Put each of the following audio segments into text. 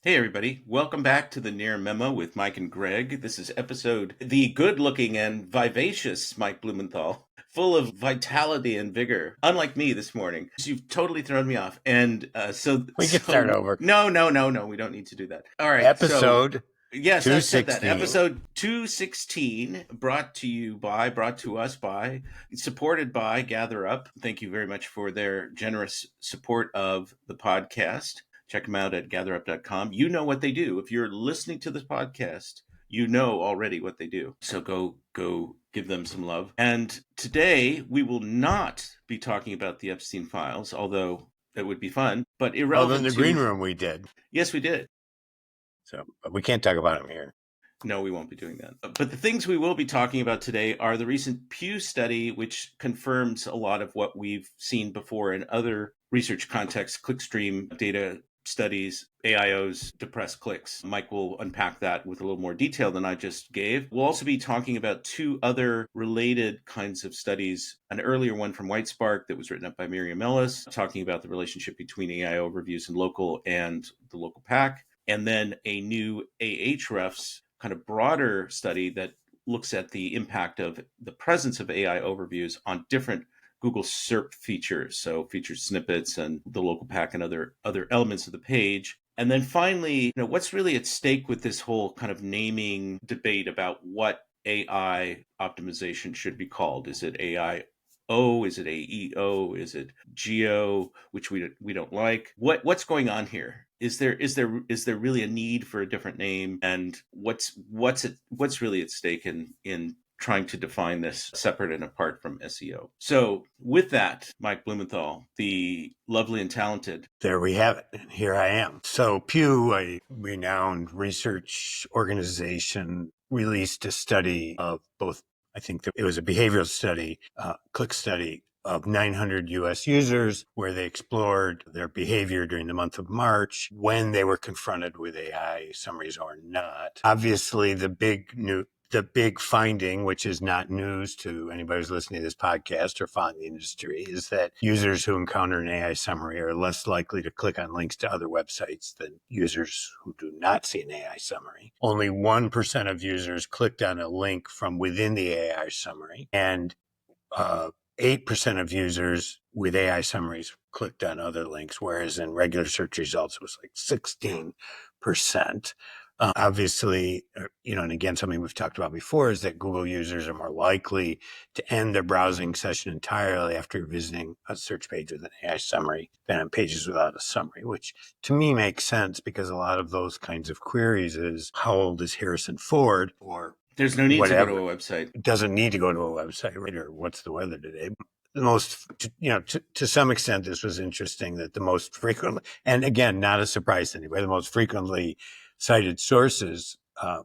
Hey everybody, welcome back to the Near Memo with Mike and Greg. This is the good-looking and vivacious Mike Blumenthal, full of vitality and vigor, unlike me this morning. You've totally thrown me off. And We can start over. No, we don't need to do that. All right. Episode Yes, I said that. 216. Episode 216, brought to us by, supported by Gather Up. Thank you very much for their generous support of the podcast. Check them out at gatherup.com. You know what they do. If you're listening to this podcast, you know already what they do. So go give them some love. And today we will not be talking about the Epstein files, although it would be fun, but irrelevant. In the green room we did. Yes, we did. So we can't talk about them here. No, we won't be doing that. But the things we will be talking about today are the recent Pew study, which confirms a lot of what we've seen before in other research contexts, clickstream data studies, AIOs, depressed clicks. Mike will unpack that with a little more detail than I just gave. We'll also be talking about two other related kinds of studies. An earlier one from Whitespark that was written up by Miriam Ellis, talking about the relationship between AIO reviews and the local pack. And then a new Ahrefs kind of broader study that looks at the impact of the presence of AI overviews on different Google SERP features, so features snippets and the local pack and other elements of the page. And then finally, what's really at stake with this whole kind of naming debate about what AI optimization should be called? Is it AIO? Is it AEO? Is it Geo, which we don't like? What's going on here? Is there really a need for a different name? And what's really at stake in trying to define this separate and apart from SEO? So with that, Mike Blumenthal, the lovely and talented. There we have it. And here I am. So Pew, a renowned research organization, released a study of both, I think it was a behavioral study, click study of 900 US users, where they explored their behavior during the month of March when they were confronted with AI summaries or not. Obviously, the big finding, which is not news to anybody who's listening to this podcast or following the industry, is that users who encounter an AI summary are less likely to click on links to other websites than users who do not see an AI summary. Only 1% of users clicked on a link from within the AI summary, and 8% of users with AI summaries clicked on other links, whereas in regular search results, it was like 16%. Obviously, and again, something we've talked about before is that Google users are more likely to end their browsing session entirely after visiting a search page with an AI summary than on pages without a summary, which to me makes sense because a lot of those kinds of queries is, how old is Harrison Ford? Or there's no need whatever. To go to a website. It doesn't need to go to a website, right? Or what's the weather today? The most, to some extent, this was interesting that the most frequently, and again, not a surprise to anybody, the most frequently cited sources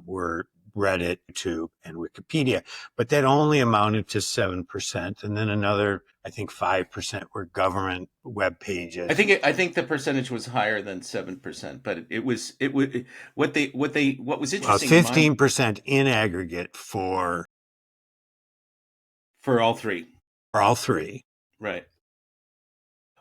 were Reddit, YouTube, and Wikipedia, but that only amounted to 7%, and then another, I think, 5% were government web pages. I think the percentage was higher than 7%, but what was interesting. 15% in aggregate for all three. For all three, right?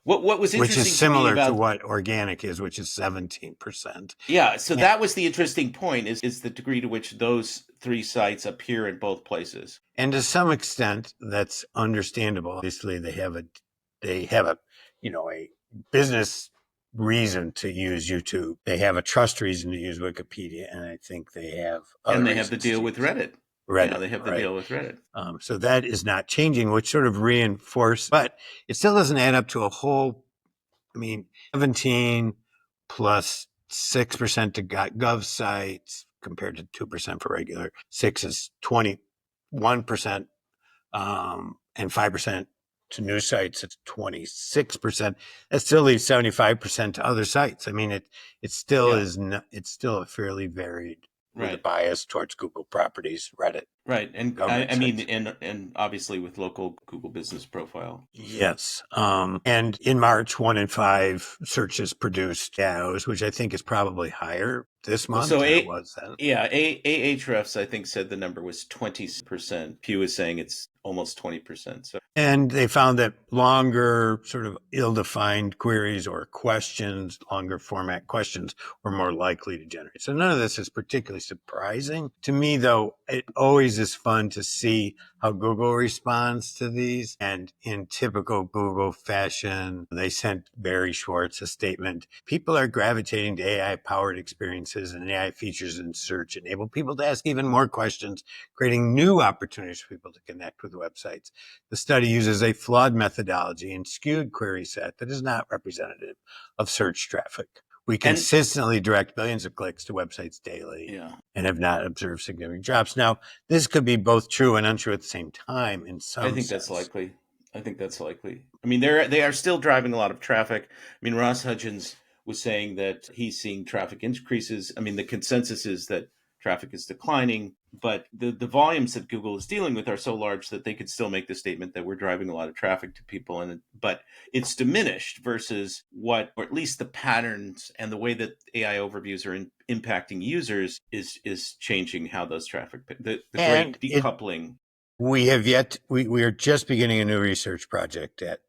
What was interesting, which is similar to what organic is, which is 17%. Yeah, so that was the interesting point: is the degree to which those three sites appear in both places. And to some extent, that's understandable. Obviously, they have a a business reason to use YouTube. They have a trust reason to use Wikipedia, and I think they have the deal with Reddit. Reddit. They have the deal with Reddit. So that is not changing, which sort of reinforces, but it still doesn't add up to a whole. 17 plus 6% to gov sites compared to 2% for regular. 6 is 21%, and 5% to news sites. It's 26%. That still leaves 75% to other sites. It still is. It's still a fairly varied. With a bias towards Google properties, Reddit. Right. And government I mean, sites. and obviously with local Google business profile. Yes. And in March, 1 in 5 searches produced AIOs, which I think is probably higher this Well, month so than it was then. yeah, Ahrefs I think said the number was 20%. Pew is saying it's almost 20%. So And they found that longer, sort of ill-defined queries or questions, longer format questions, were more likely to generate. So none of this is particularly surprising. To me, though, it always is fun to see how Google responds to these. And in typical Google fashion, they sent Barry Schwartz a statement. People are gravitating to AI-powered experiences, and AI features in search enable people to ask even more questions, creating new opportunities for people to connect with websites. The study uses a flawed methodology and skewed query set that is not representative of search traffic. We and consistently direct billions of clicks to websites daily yeah, and have not observed significant drops. Now, this could be both true and untrue at the same time in I some think that's sense. likely. I think that's likely. I mean, they are still driving a lot of traffic. I mean, Ross Hudgens was saying that he's seeing traffic increases. I mean, the consensus is that traffic is declining, but the volumes that Google is dealing with are so large that they could still make the statement that we're driving a lot of traffic to people, and but it's diminished versus what, or at least the patterns and the way that AI overviews are impacting users is changing how those traffic the And great it decoupling. we are just beginning a new research project at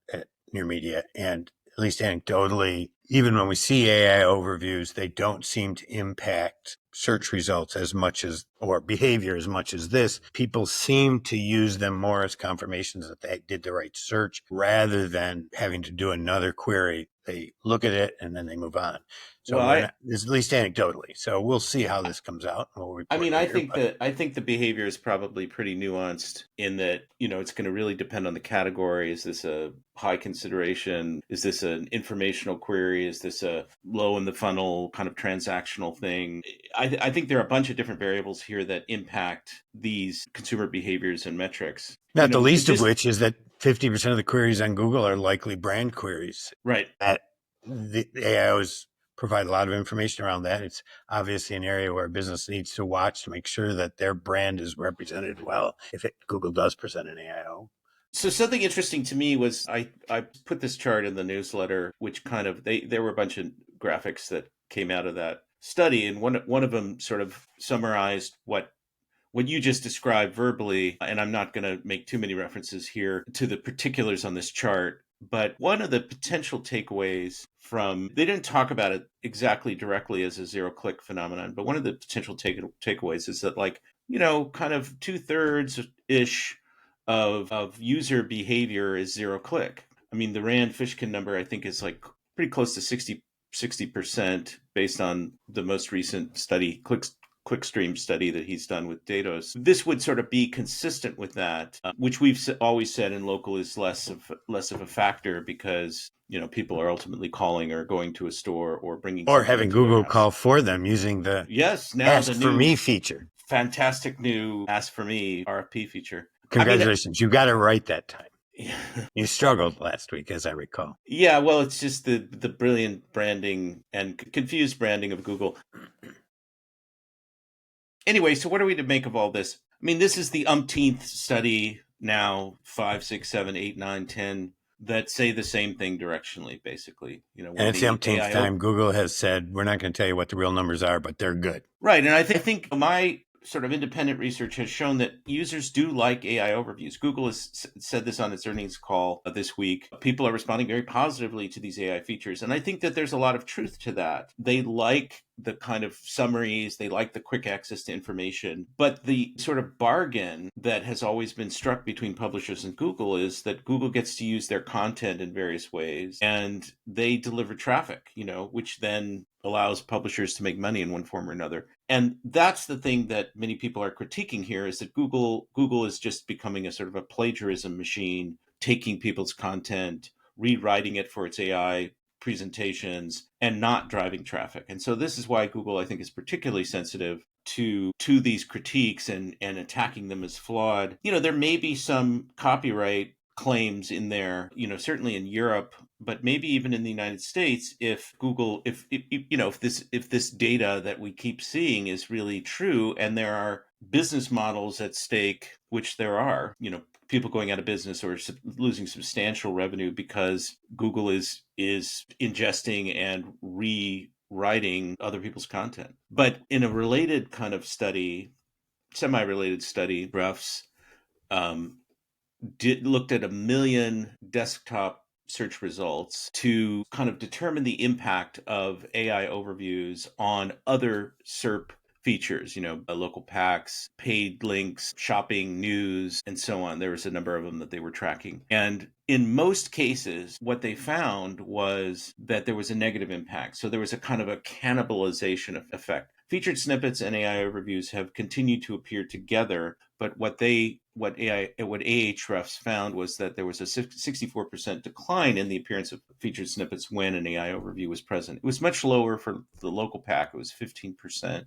Near Media, and at least anecdotally, even when we see AI overviews, they don't seem to impact search results as much as, or behavior as much as this. People seem to use them more as confirmations that they did the right search rather than having to do another query. They look at it and then they move on. So Well, we're not, this is at least anecdotally. So we'll see how this comes out. We'll I report mean, later. But I think the behavior is probably pretty nuanced in that, it's going to really depend on the category. Is this a high consideration? Is this an informational query? Is this a low in the funnel kind of transactional thing? I think there are a bunch of different variables here that impact these consumer behaviors and metrics. not the least of Just which is that 50% of the queries on Google are likely brand queries. right. That the AIOs provide a lot of information around that. It's obviously an area where a business needs to watch to make sure that their brand is represented well if Google does present an AIO. So something interesting to me was I put this chart in the newsletter, which kind of there were a bunch of graphics that came out of that study, and one of them sort of summarized what you just described verbally. And I'm not going to make too many references here to the particulars on this chart, but one of the potential takeaways from they didn't talk about it exactly directly as a zero click phenomenon, but one of the potential takeaways is that kind of 2/3 ish of user behavior is zero click. I mean, the Rand Fishkin number I think is like pretty close to 60% based on the most recent study, clickstream study that he's done with Datos. This would sort of be consistent with that, which we've always said in local is less of a factor because people are ultimately calling or going to a store or bringing Or something having into their Google house. call for them using the Yes, now the Ask for new Me feature. fantastic new Ask for Me RFP feature. I mean, Congratulations. You got it right that time. yeah, You struggled last week, as I recall. yeah. Well, it's just the brilliant branding and confused branding of Google. Anyway, so what are we to make of all this? I mean, this is the umpteenth study now, 5, 6, 7, 8, 9, 10, that say the same thing directionally, basically. And When it's the the umpteenth AIO. time Google has said, we're not going to tell you what the real numbers are, but they're good. Right. And I think my sort of independent research has shown that users do like AI overviews. Google has said this on its earnings call this week. People are responding very positively to these AI features. And I think that there's a lot of truth to that. They like the kind of summaries, they like the quick access to information. But the sort of bargain that has always been struck between publishers and Google is that Google gets to use their content in various ways and they deliver traffic, which then allows publishers to make money in one form or another. And that's the thing that many people are critiquing here is that Google is just becoming a sort of a plagiarism machine, taking people's content, rewriting it for its AI presentations and not driving traffic. And so this is why Google, I think, is particularly sensitive to these critiques and attacking them as flawed. There may be some copyright claims in there, certainly in Europe, but maybe even in the United States, if Google, if this data that we keep seeing is really true, and there are business models at stake, which there are, people going out of business or losing substantial revenue because Google is ingesting and rewriting other people's content. But in a related kind of study, semi-related study, Ruffs looked at 1 million desktop search results to kind of determine the impact of AI overviews on other SERP features, local packs, paid links, shopping, news, and so on. There was a number of them that they were tracking. And in most cases, what they found was that there was a negative impact. So there was a kind of a cannibalization effect. Featured snippets and AI overviews have continued to appear together, but what Ahrefs found was that there was a 64% decline in the appearance of featured snippets when an AI overview was present. It was much lower for the local pack; it was 15%.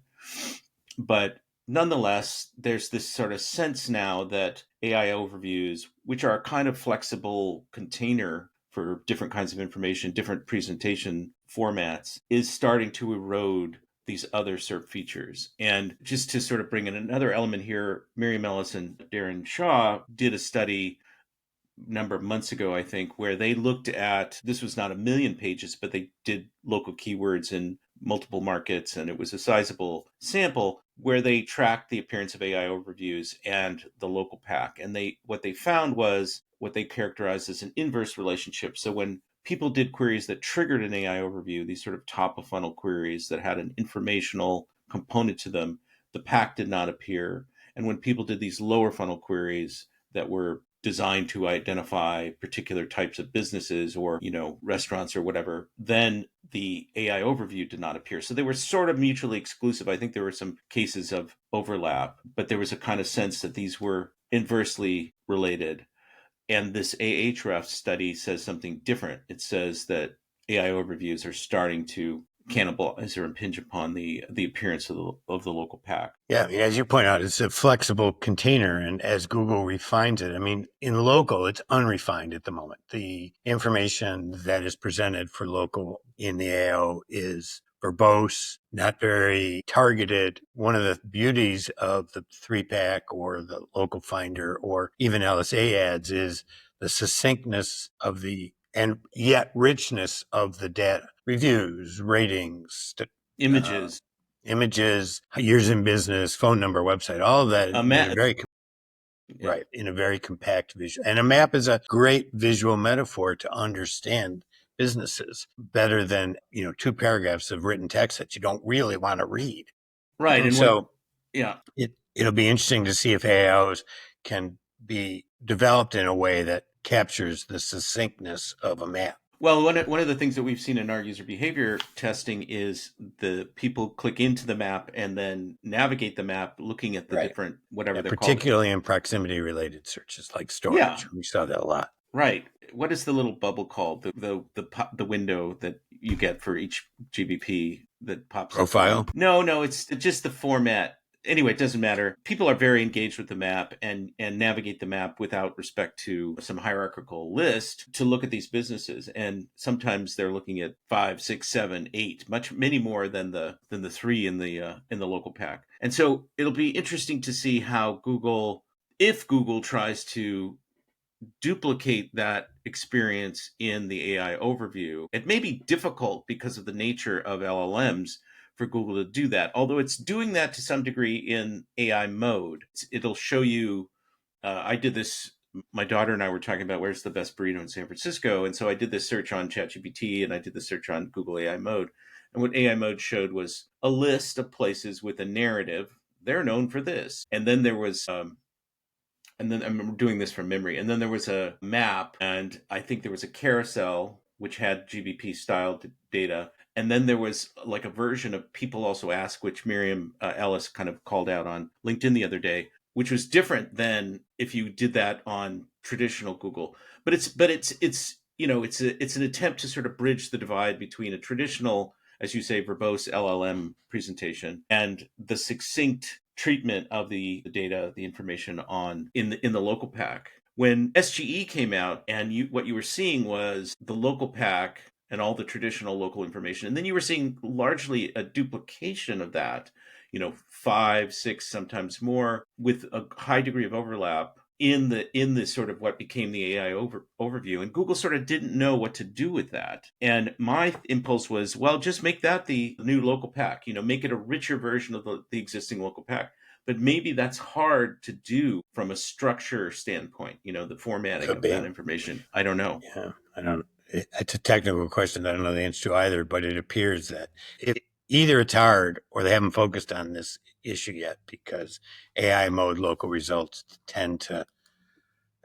But nonetheless, there's this sort of sense now that AI overviews, which are a kind of flexible container for different kinds of information, different presentation formats, is starting to erode these other SERP features. And just to sort of bring in another element here, Miriam Ellis and Darren Shaw did a study a number of months ago, I think, where they looked at, this was not 1 million pages, but they did local keywords in multiple markets, and it was a sizable sample where they tracked the appearance of AI overviews and the local pack. And what they found was what they characterized as an inverse relationship. So when people did queries that triggered an AI overview, these sort of top of funnel queries that had an informational component to them, the pack did not appear. And when people did these lower funnel queries that were designed to identify particular types of businesses or, restaurants or whatever, then the AI overview did not appear. So they were sort of mutually exclusive. I think there were some cases of overlap, but there was a kind of sense that these were inversely related. And this Ahrefs study says something different. It says that AI overviews are starting to cannibalize or impinge upon the appearance of the local pack. Yeah, I mean, as you point out, it's a flexible container, and as Google refines it, I mean, in local, it's unrefined at the moment. The information that is presented for local in the AIO is verbose, not very targeted. One of the beauties of the 3-pack or the local finder or even LSA ads is the succinctness of and yet richness of the data, reviews, ratings, Images, years in business, phone number, website, all of that made a very yeah. right in a very compact visual. And a map is a great visual metaphor to understand businesses better than 2 paragraphs of written text that you don't really want to read. Right. And And so yeah. it'll be interesting to see if AIOs can be developed in a way that captures the succinctness of a map. Well, one of the things that we've seen in our user behavior testing is the people click into the map and then navigate the map looking at the different, whatever they're called. Particularly in proximity related searches like storage. Yeah. We saw that a lot. Right. What is the little bubble called? The window that you get for each GBP that pops Profile? up? No, it's just the format. Anyway, it doesn't matter. People are very engaged with the map and navigate the map without respect to some hierarchical list to look at these businesses. And sometimes they're looking at 5, 6, 7, 8, many more than the 3 in the local pack. And so it'll be interesting to see how if Google tries to duplicate that experience in the AI overview. It may be difficult because of the nature of LLMs for Google to do that, although it's doing that to some degree in AI mode. It'll show you, I did this, my daughter and I were talking about where's the best burrito in San Francisco. And so I did this search on ChatGPT and I did the search on Google AI mode. And what AI mode showed was a list of places with a narrative. They're known for this. And then there was and then I'm doing this from memory. And then there was a map, and I think there was a carousel which had GBP style data. And then there was like a version of People Also Ask, which Miriam Ellis kind of called out on LinkedIn the other day, which was different than if you did that on traditional Google. But it's an attempt to sort of bridge the divide between a traditional, as you say, verbose LLM presentation and the succinct treatment of the data, the information in the local pack. When SGE came out, and what you were seeing was the local pack and all the traditional local information, and then you were seeing largely a duplication of that 5, 6, sometimes more, with a high degree of overlap in the sort of what became the AI overview. And Google sort of didn't know what to do with that. And my impulse was, well, just make that the new local pack, make it a richer version of the existing local pack. But maybe that's hard to do from a structure standpoint, the formatting Could of that be. information. I don't know. Yeah, I don't. It's a technical question. I don't know the answer to either, but it appears that either it's hard or they haven't focused on this issue yet, because AI mode local results tend to,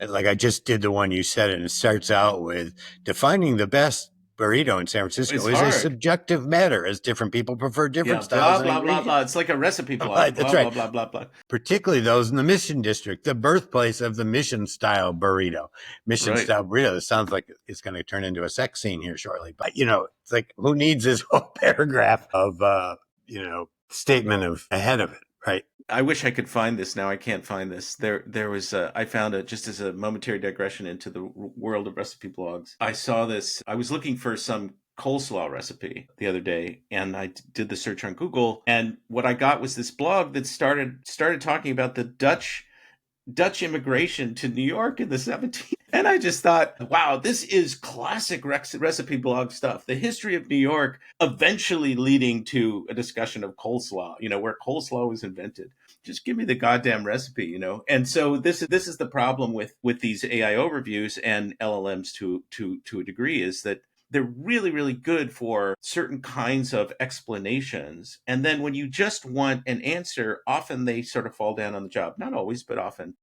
like I just did the one you said, and it starts out with defining the best burrito in San Francisco It's is a hard. subjective matter, as different people prefer Yeah, different styles blah, and blah, blah, blah. ingredients. It's like a recipe blog. That's Blah, right. blah, blah, blah, blah. Particularly those in the Mission District, the birthplace of the Mission style burrito. Mission Right. style burrito. This sounds like it's going to turn into a sex scene here shortly. But, it's like, who needs this whole paragraph of, statement of ahead of it, right? I wish I could find this. Now I can't find this. There was I found it just as a momentary digression into the world of recipe blogs. I saw this. I was looking for some coleslaw recipe the other day, and I did the search on Google, and what I got was this blog that started talking about the Dutch immigration to New York in the 17th. And I just thought, wow, this is classic recipe blog stuff. The history of New York eventually leading to a discussion of coleslaw, where coleslaw was invented. Just give me the goddamn recipe, And so this is the problem with these AI overviews and LLMs to a degree, is that they're really, really good for certain kinds of explanations. And then when you just want an answer, often they sort of fall down on the job. Not always, but often.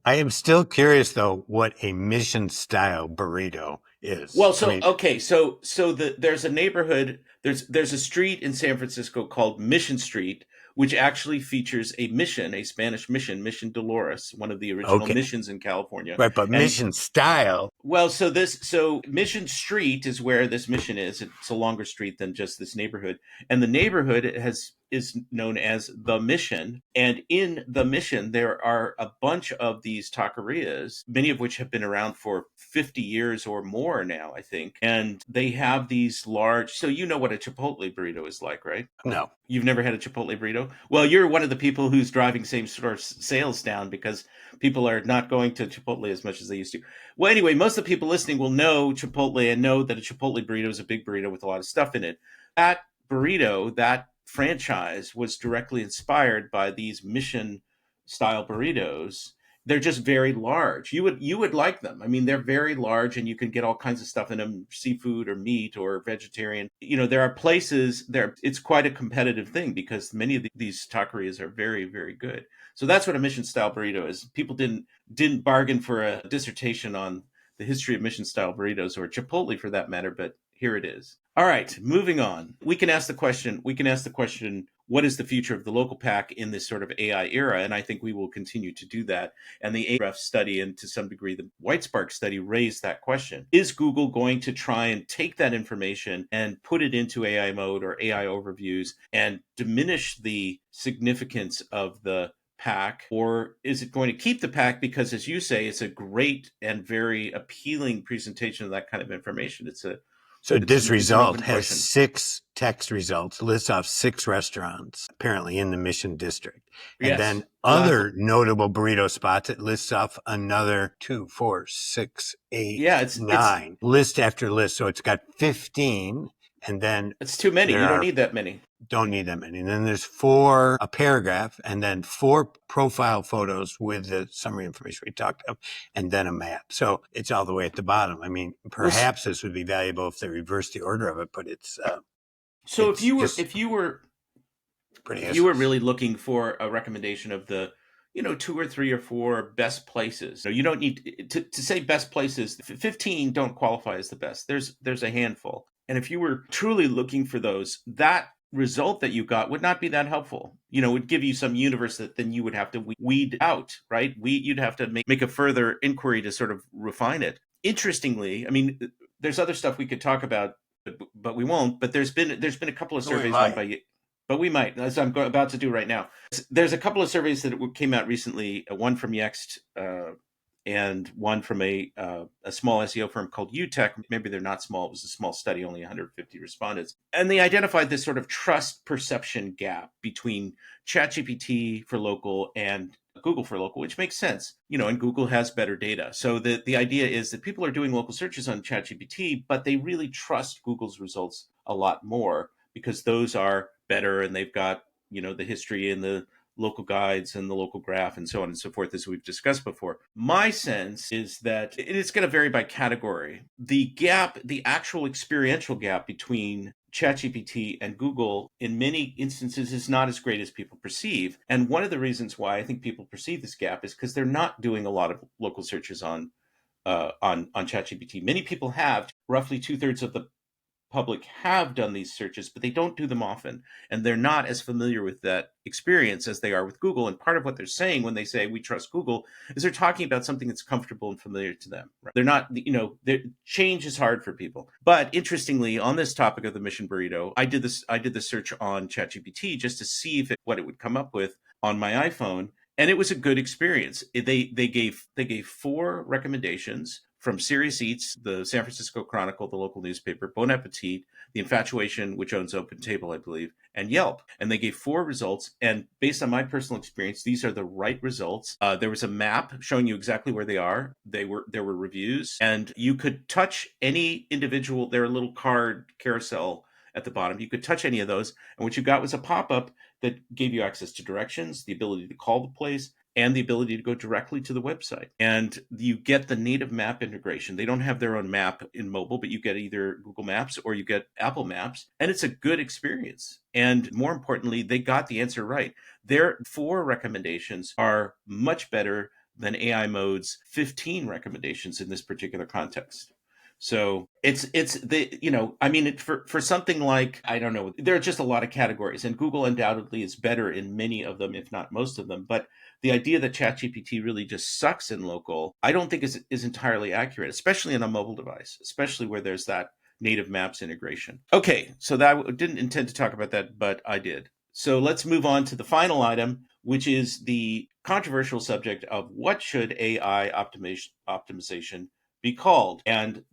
I am still curious, though, what a Mission style burrito is. Well, so okay, there's a neighborhood, there's a street in San Francisco called Mission Street, which actually features a Spanish mission, Mission Dolores, one of the original Okay. missions in California. Right, but And Mission style. well, so Mission Street is where this mission is. It's a longer street than just this neighborhood, and the neighborhood is known as the Mission. And in the Mission, there are a bunch of these taquerias, many of which have been around for 50 years or more now, I think. And they have these large. So you know what a Chipotle burrito is like, right? No. You've never had a Chipotle burrito? Well, you're one of the people who's driving same store sales down because people are not going to Chipotle as much as they used to. Well, anyway, most of the people listening will know Chipotle and know that a Chipotle burrito is a big burrito with a lot of stuff in it. That burrito, that franchise, was directly inspired by these mission style burritos. They're just very large. You would like them. I mean, they're very large, and you can get all kinds of stuff in them: seafood or meat or vegetarian. There are places there. It's quite a competitive thing because many of these taquerias are very, very good. So that's what a mission style burrito is. People didn't bargain for a dissertation on the history of mission style burritos, or Chipotle for that matter, but here it is. All right, moving on. We can ask the question, what is the future of the local pack in this sort of AI era? And I think we will continue to do that. And the Ahrefs study, and to some degree the Whitespark study, raised that question. Is Google going to try and take that information and put it into AI mode or AI overviews and diminish the significance of the pack, or is it going to keep the pack because, as you say, it's a great and very appealing presentation of that kind of information? So this result has question. 6 text results, lists off 6 restaurants, apparently in the Mission District. And Yes. then other notable burrito spots, it lists off another 2, 4, 6, 8, Yeah, 9, list after list. So it's got 15. And then it's too many. You don't need that many. Don't need that many. And then there's 4, a paragraph, and then 4 profile photos with the summary information we talked about, and then a map. So it's all the way at the bottom. I mean, perhaps this would be valuable if they reverse the order of it, but it's so it's if you were really looking for a recommendation of the 2 or 3 or 4 best places. So you don't need to say best places. 15 don't qualify as the best. There's a handful. And if you were truly looking for those, that result that you got would not be that helpful. It would give you some universe that then you would have to weed out, right? You'd have to make a further inquiry to sort of refine it. Interestingly, I mean, there's other stuff we could talk about, but we won't. But there's been a couple of surveys run by you. But we might, as I'm about to do right now. There's a couple of surveys that came out recently, one from Yext and one from a small SEO firm called UTech. Maybe they're not small. It was a small study, only 150 respondents. And they identified this sort of trust perception gap between ChatGPT for local and Google for local, which makes sense, and Google has better data. So the idea is that people are doing local searches on ChatGPT, but they really trust Google's results a lot more because those are better and they've got, the history and the local guides and the local graph and so on and so forth, as we've discussed before. My sense is that it's going to vary by category. The gap, the actual experiential gap between ChatGPT and Google in many instances is not as great as people perceive. And one of the reasons why I think people perceive this gap is because they're not doing a lot of local searches on ChatGPT. Many people have. Roughly 2/3 of the public have done these searches, but they don't do them often. And they're not as familiar with that experience as they are with Google. And part of what they're saying when they say we trust Google is they're talking about something that's comfortable and familiar to them. Right? They're not, change is hard for people. But interestingly, on this topic of the mission burrito, I did the search on ChatGPT just to see what it would come up with on my iPhone. And it was a good experience. They gave 4 recommendations from Serious Eats, the San Francisco Chronicle, the local newspaper, Bon Appetit, The Infatuation, which owns Open Table, I believe, and Yelp. And they gave 4 results. And based on my personal experience, these are the right results. There was a map showing you exactly where they are. There were reviews, and you could touch any individual. There are a little card carousel at the bottom. You could touch any of those. And what you got was a pop-up that gave you access to directions, the ability to call the place, and the ability to go directly to the website. And you get the native map integration. They don't have their own map in mobile, but you get either Google Maps or you get Apple Maps. And it's a good experience. And more importantly, they got the answer right. Their 4 recommendations are much better than AI Mode's 15 recommendations in this particular context. So it's for something like, I don't know, there are just a lot of categories, and Google undoubtedly is better in many of them, if not most of them. But the idea that ChatGPT really just sucks in local, I don't think is entirely accurate, especially on a mobile device, especially where there's that native maps integration. Okay, so that I didn't intend to talk about that, but I did. So let's move on to the final item, which is the controversial subject of what should AI optimization be called, and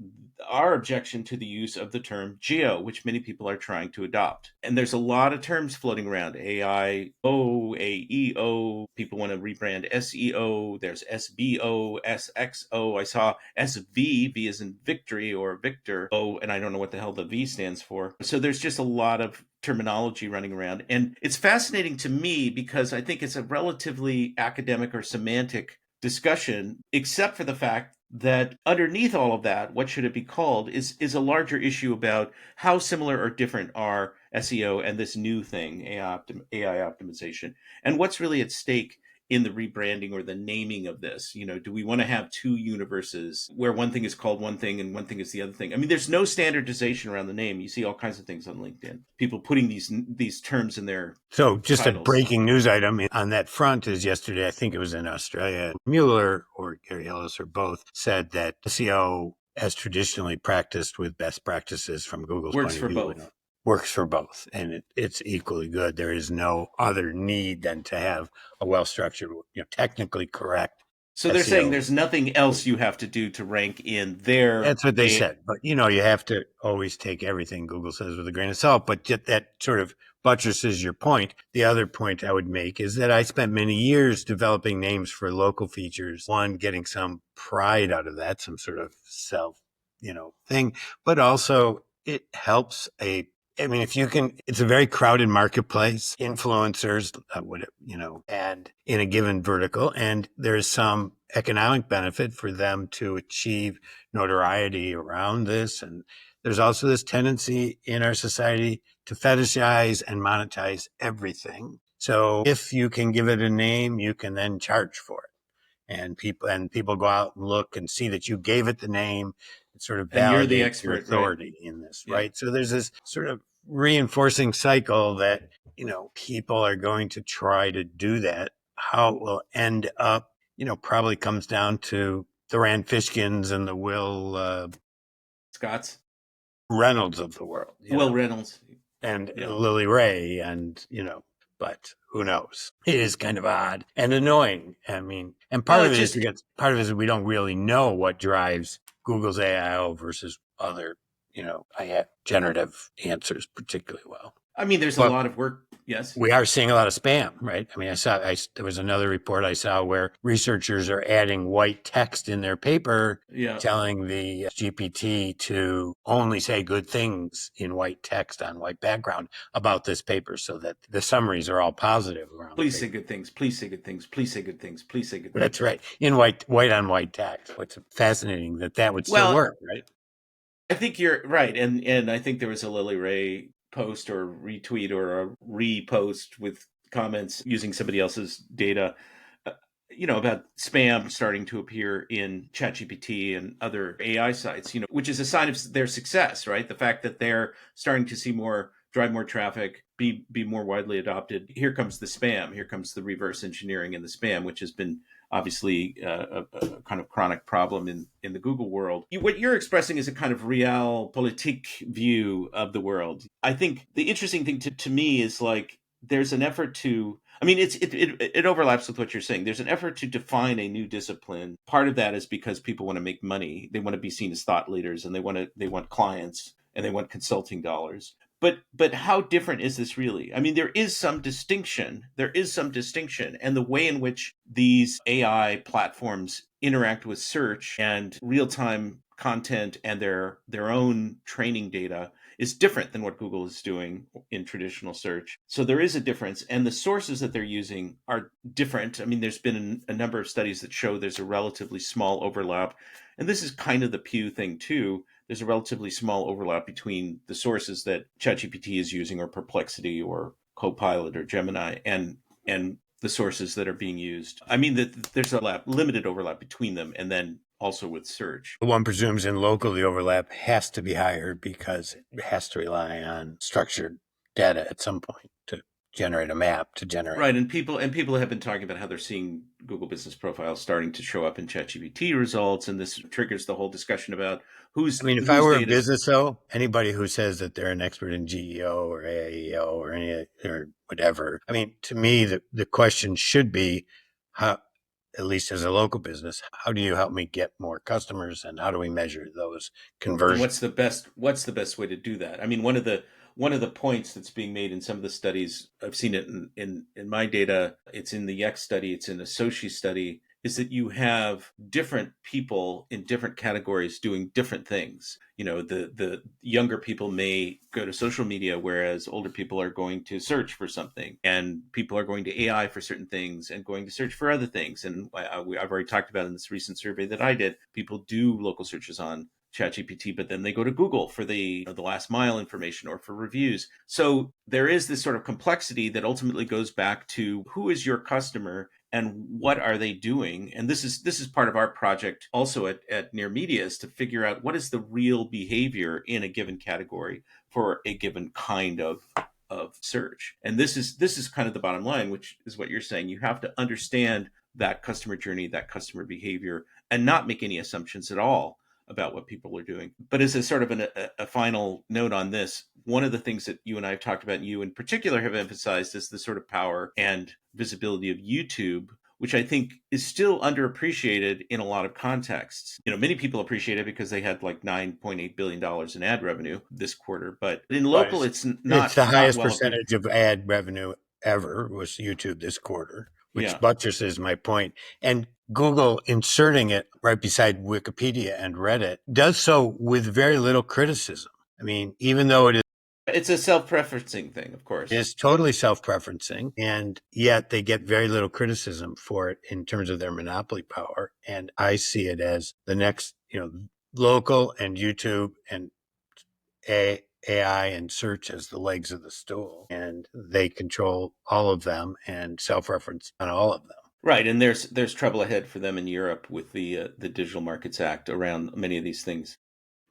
our objection to the use of the term geo, which many people are trying to adopt. And there's a lot of terms floating around: AIO, AEO. People want to rebrand SEO. There's SBO, SXO. I saw SV, V as in victory or Victor, O, and I don't know what the hell the V stands for. So there's just a lot of terminology running around. And it's fascinating to me because I think it's a relatively academic or semantic discussion, except for the fact that underneath all of that, what should it be called is a larger issue about how similar or different are SEO and this new thing, AI optimization, and what's really at stake in the rebranding or the naming of this. Do we want to have 2 universes where one thing is called one thing and one thing is the other thing? I mean, there's no standardization around the name. You see all kinds of things on LinkedIn, people putting these terms in their So just titles. A breaking news item on that front is yesterday, I think it was in Australia, Mueller or Gary Ellis or both said that SEO, as traditionally practiced with best practices from Google's Works point for of view, both. Works for both. And it's equally good. There is no other need than to have a well-structured, technically correct. So they're saying there's nothing else you have to do to rank in their. That's what they said. But, you have to always take everything Google says with a grain of salt. But that sort of buttresses your point. The other point I would make is that I spent many years developing names for local features. One, getting some pride out of that, some sort of self, thing. But also it helps if you can, it's a very crowded marketplace, influencers, and in a given vertical, and there's some economic benefit for them to achieve notoriety around this. And there's also this tendency in our society to fetishize and monetize everything. So if you can give it a name, you can then charge for it. And people go out and look and see that you gave it the name. It sort of And you're the validates expert, your authority right? in this, Yeah. right? So there's this sort of reinforcing cycle that, people are going to try to do that. How it will end up, probably comes down to the Rand Fishkins and the Will Scott's. Reynolds of the world. Will Reynolds. And Yeah. Lily Ray and, but who knows? It is kind of odd and annoying. I mean, and Well, part of it's it is just, because we don't really know what drives Google's AIO versus other, generative answers particularly well. I mean, there's a But lot of work. Yes. we are seeing a lot of spam, right? I mean, there was another report I saw where researchers are adding white text in their paper, Yeah. telling the GPT to only say good things in white text on white background about this paper, so that the summaries are all positive around the Please say paper. good things. Please say good things. Please say good things. Please say good That's things. right, in white on white text. What's fascinating that would still Well, work, right? I think you're right, and I think there was a Lily Ray post or retweet or a repost with comments using somebody else's data, uh, about spam starting to appear in ChatGPT and other AI sites, which is a sign of their success, right? The fact that they're starting to see drive more traffic, be more widely adopted. Here comes the spam. Here comes the reverse engineering and the spam, which has been obviously a kind of chronic problem in the Google world. What you're expressing is a kind of realpolitik view of the world. I think the interesting thing to me is like there's an effort to. I mean, it overlaps with what you're saying. There's an effort to define a new discipline. Part of that is because people want to make money. They want to be seen as thought leaders, and they want clients, and they want consulting dollars. But how different is this really? I mean, there is some distinction. There is some distinction, and the way in which these AI platforms interact with search and real time content and their own training data is different than what Google is doing in traditional search. So there is a difference, and the sources that they're using are different. I mean, there's been a number of studies that show there's a relatively small overlap, and this is kind of the Pew thing too. There's a relatively small overlap between the sources that ChatGPT is using, or Perplexity, or Copilot, or Gemini, and the sources that are being used. I mean that there's a limited overlap between them, and then also with search. One presumes in local the overlap has to be higher because it has to rely on structured data at some point to generate a map to generate. Right, and people have been talking about how they're seeing Google Business Profiles starting to show up in ChatGPT results, and this triggers the whole discussion about I mean, if I whose were a data. business, though, anybody who says that they're an expert in GEO or AIO or any or whatever, I mean, to me, the question should be, how, at least as a local business, how do you help me get more customers, and how do we measure those And conversions? what's the best way to do that? I mean, one of the points that's being made in some of the studies, I've seen it in my data, it's in the Yext study, it's in the Sochi study, is that you have different people in different categories doing different things. The younger people may go to social media, whereas older people are going to search for something, and people are going to AI for certain things and going to search for other things. And I've already talked about in this recent survey that I did, people do local searches on ChatGPT, but then they go to Google for the last mile information or for reviews. So there is this sort of complexity that ultimately goes back to who is your customer and what are they doing. And this is part of our project also at Near Media, is to figure out what is the real behavior in a given category for a given kind of search. And this is kind of the bottom line, which is what you're saying. You have to understand that customer journey, that customer behavior, and not make any assumptions at all about what people are doing. But as a sort of a final note on this, one of the things that you and I have talked about, and you in particular have emphasized, is the sort of power and visibility of YouTube, which I think is still underappreciated in a lot of contexts. Many people appreciate it because they had like $9.8 billion in ad revenue this quarter, but in But local, it's it's not the not highest well appreciated. percentage of ad revenue ever was YouTube this quarter, which Yeah. buttresses my point. And Google inserting it right beside Wikipedia and Reddit does so with very little criticism. I mean, even though it It's a self-preferencing thing, of course. is totally self-preferencing, and yet they get very little criticism for it in terms of their monopoly power. And I see it as the next, local and YouTube and AI and search as the legs of the stool, and they control all of them and self-reference on all of them. Right, and there's trouble ahead for them in Europe with the Digital Markets Act around many of these things,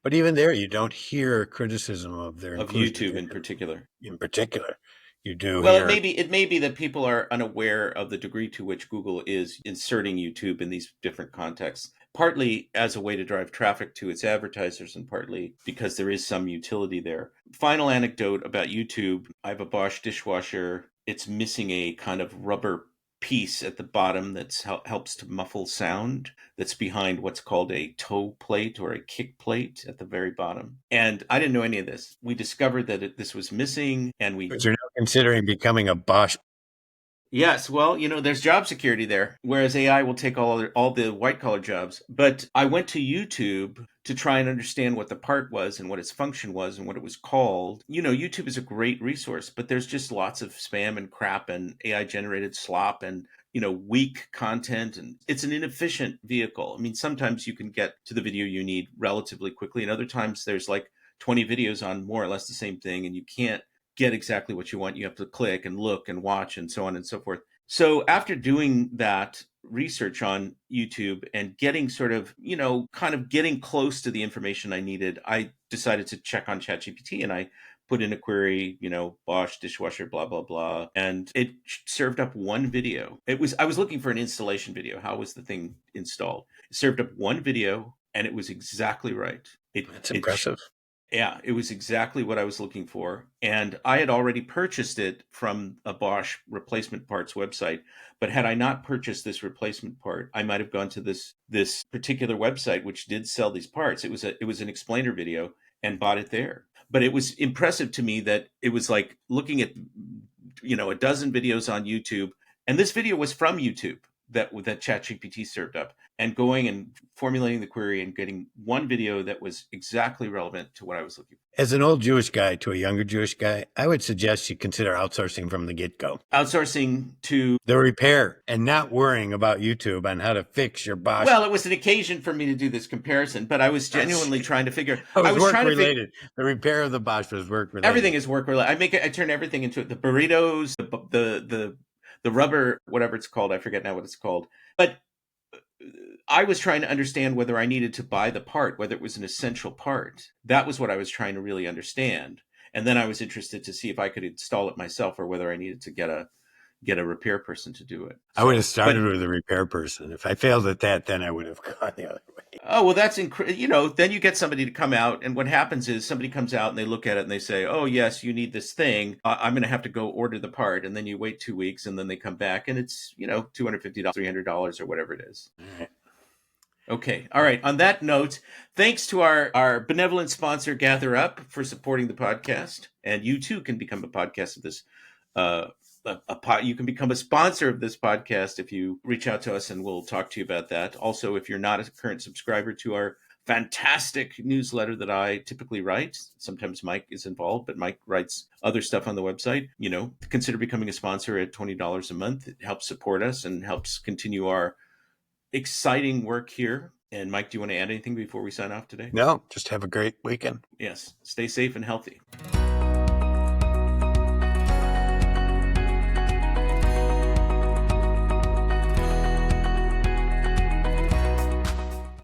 But even there, you don't hear criticism of their of inclusion YouTube in particular. in particular. You do Well, it hear, may be it may be that people are unaware of the degree to which Google is inserting YouTube in these different contexts, partly as a way to drive traffic to its advertisers, and partly because there is some utility there. Final anecdote about YouTube: I have a Bosch dishwasher it's missing a kind of rubber piece at the bottom that helps to muffle sound, that's behind what's called a toe plate or a kick plate at the very bottom. And I didn't know any of this. We discovered that this was missing, and we... But you're now considering becoming a Bosch. Yes, well, there's job security there, whereas AI will take all the white collar jobs. But I went to YouTube to try and understand what the part was and what its function was and what it was called. YouTube is a great resource, but there's just lots of spam and crap and AI generated slop and weak content, and it's an inefficient vehicle. I mean, sometimes you can get to the video you need relatively quickly, and other times there's like 20 videos on more or less the same thing, and you can't get exactly what you want. You have to click and look and watch and so on and so forth. So after doing that research on YouTube and getting sort of, kind of getting close to the information I needed, I decided to check on ChatGPT, and I put in a query, Bosch dishwasher, blah, blah, blah. And it served up one video. I was looking for an installation video. How was the thing installed? It served up one video, and it was exactly right. That's impressive. Yeah, it was exactly what I was looking for. And I had already purchased it from a Bosch replacement parts website. But had I not purchased this replacement part, I might have gone to this particular website, which did sell these parts. It was an explainer video, and bought it there. But it was impressive to me that it was like looking at, a dozen videos on YouTube. And this video was from YouTube that ChatGPT served up, and going and formulating the query and getting one video that was exactly relevant to what I was looking for. As an old Jewish guy to a younger Jewish guy, I would suggest you consider outsourcing from the get-go. Outsourcing to the repair and not worrying about YouTube on how to fix your Bosch. Well, it was an occasion for me to do this comparison, but I was genuinely trying to figure. I was work related. The repair of the Bosch was work related. Everything is work related. I turn everything into it. The burritos, the rubber, whatever it's called. I forget now what it's called. But I was trying to understand whether I needed to buy the part, whether it was an essential part. That was what I was trying to really understand. And then I was interested to see if I could install it myself, or whether I needed to get a repair person to do it. So, I would have started with a repair person. If I failed at that, then I would have gone the other way. Oh, well, that's then you get somebody to come out, and what happens is somebody comes out and they look at it and they say, oh, yes, you need this thing. I'm going to have to go order the part. And then you wait 2 weeks, and then they come back, and it's, $250, $300 or whatever it is. All right. Okay. All right. On that note, thanks to our benevolent sponsor, Gather Up, for supporting the podcast. And you too can become a podcast of this. You can become a sponsor of this podcast if you reach out to us, and we'll talk to you about that. Also, if you're not a current subscriber to our fantastic newsletter that I typically write, sometimes Mike is involved, but Mike writes other stuff on the website, consider becoming a sponsor at $20 a month. It helps support us and helps continue our exciting work here. And Mike, do you want to add anything before we sign off today? No, just have a great weekend. Yes. Stay safe and healthy.